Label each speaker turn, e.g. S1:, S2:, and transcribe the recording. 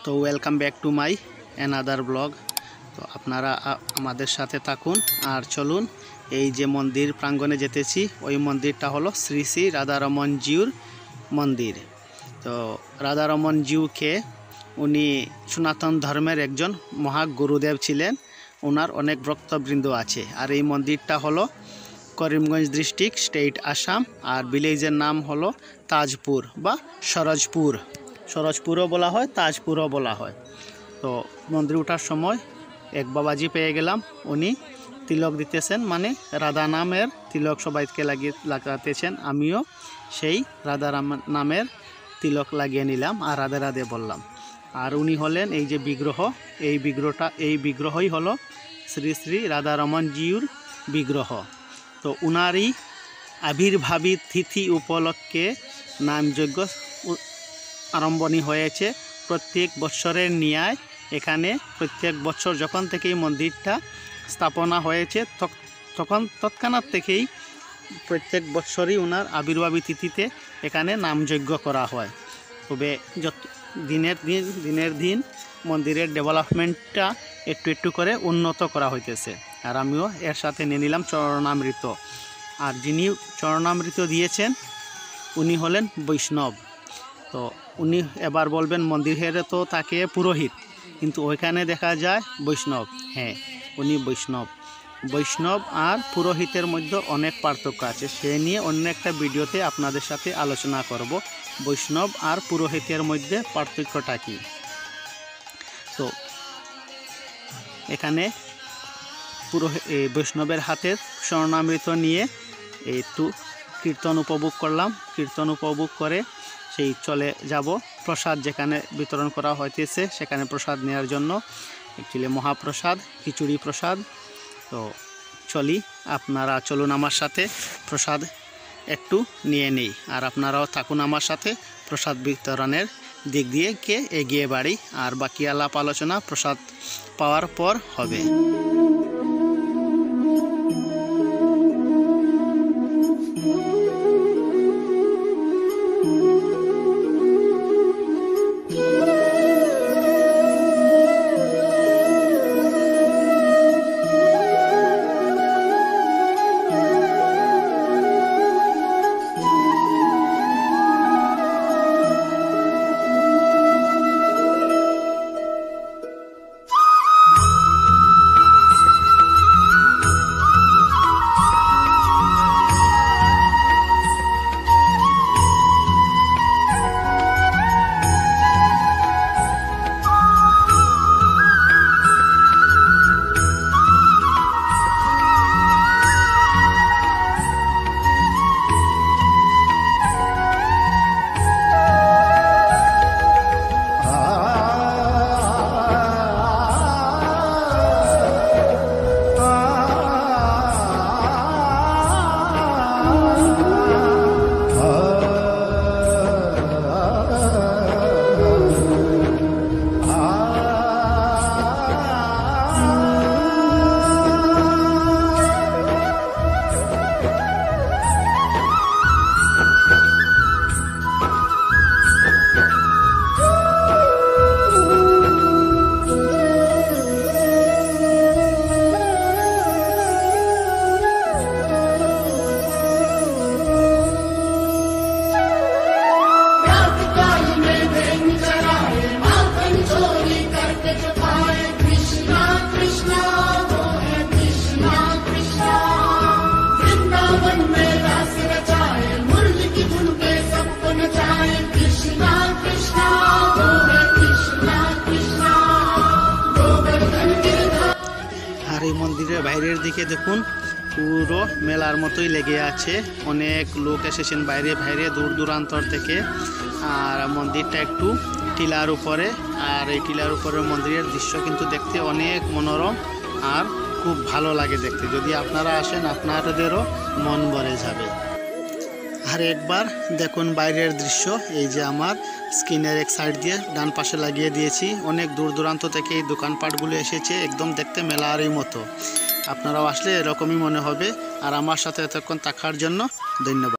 S1: তো welcome back to my another blog. তো আপনারা আমাদের সাথে থাকুন আর চলুন এই যে মন্দির প্রাঙ্গণে যেতেছি, ওই মন্দিরটা হলো শ্রী শ্রী রাধারমন জিউর মন্দির। তো রাধারমন জিউকে উনি সনাতন ধর্মের একজন মহাগুরুদেব ছিলেন, ওনার অনেক ভক্তবৃন্দ আছে। আর এই মন্দিরটা হলো করিমগঞ্জ ডিস্ট্রিক্ট, স্টেট আসাম। আর ভিলেজের নাম হলো তাজপুর বা সরোজপুর। সরোজপুরও বলা হয়, তাজপুরও বলা হয়। তো মন্দির ওঠার সময় এক বাবাজি পেয়ে গেলাম, উনি তিলক দিতেছেন, মানে রাধা নামের তিলক সবাইকে লাগাতেছেন। আমিও সেই রাধা নামের তিলক লাগিয়ে নিলাম আর রাধে রাধে বললাম। আর উনি হলেন এই যে বিগ্রহ, এই বিগ্রহই হলো শ্রী শ্রী রাধারমন জিউর বিগ্রহ। তো উনারই আবির্ভাবী তিথি উপলক্ষে নামযজ্ঞ আরম্ভণী হয়েছে প্রত্যেক বছরের ন্যায়। এখানে প্রত্যেক বছর যখন থেকেই মন্দিরটা স্থাপনা হয়েছে তৎক্ষণাৎ থেকেই প্রত্যেক বছরই ওনার আবির্ভাবী তিথিতে এখানে নামযজ্ঞ করা হয়। তবে দিনের দিন মন্দিরের ডেভেলপমেন্টটা একটু করে উন্নত করা হইতেছে। আর আমিও এর সাথে নিয়ে নিলাম চরণামৃত। আর যিনি চরণামৃত দিয়েছেন উনি হলেন বৈষ্ণব। তো উনি এবার বলবেন মন্দিরের তো তাকে পুরোহিত, কিন্তু ওইখানে দেখা যায় বৈষ্ণব। হ্যাঁ, উনি বৈষ্ণব আর পুরোহিতের মধ্যে অনেক পার্থক্য আছে। সে নিয়ে অন্য একটা ভিডিওতে আপনাদের সাথে আলোচনা করব, বৈষ্ণব আর পুরোহিতের মধ্যে পার্থক্যটা কী। তো এখানে বৈষ্ণবের হাতের স্বর্ণামৃত নিয়ে একটু কীর্তন উপভোগ করলাম। কীর্তন উপভোগ করে সেই চলে যাব প্রসাদ যেখানে বিতরণ করা হইতেছে, সেখানে প্রসাদ নেওয়ার জন্য। অ্যাকচুয়ালি মহাপ্রসাদ, খিচুড়ি প্রসাদ। তো আপনারা চলুন আমার সাথে, প্রসাদ একটু নিয়ে নেই। আর আপনারাও থাকুন আমার সাথে প্রসাদ বিতরণের দিক দিয়ে এগিয়ে বাড়ি। আর বাকি আলাপ আলোচনা প্রসাদ পাওয়ার পর হবে। আর এই মন্দিরের বাইরের দিকে দেখুন, পুরো মেলার মতোই লেগে আছে। অনেক লোক এসেছেন বাইরে দূর দূরান্তর থেকে। আর মন্দিরটা একটু টিলার উপরে, আর এই টিলার উপরে মন্দিরের দৃশ্য কিন্তু দেখতে অনেক মনোরম আর খুব ভালো লাগে দেখতে। যদি আপনারা আসেন আপনাদেরও মন ভরে যাবে। আর একবার দেখুন বাইরের দৃশ্য, এই যে আমার স্ক্রিনের এক সাইড দিয়ে ডান পাশে লাগিয়ে দিয়েছি। অনেক দূর দূরান্ত থেকে এই দোকানপাটগুলো এসেছে, একদম দেখতে মেলারই মতো। আপনারাও আসলে এরকমই মনে হবে। আর আমার সাথে এতক্ষণ থাকার জন্য ধন্যবাদ।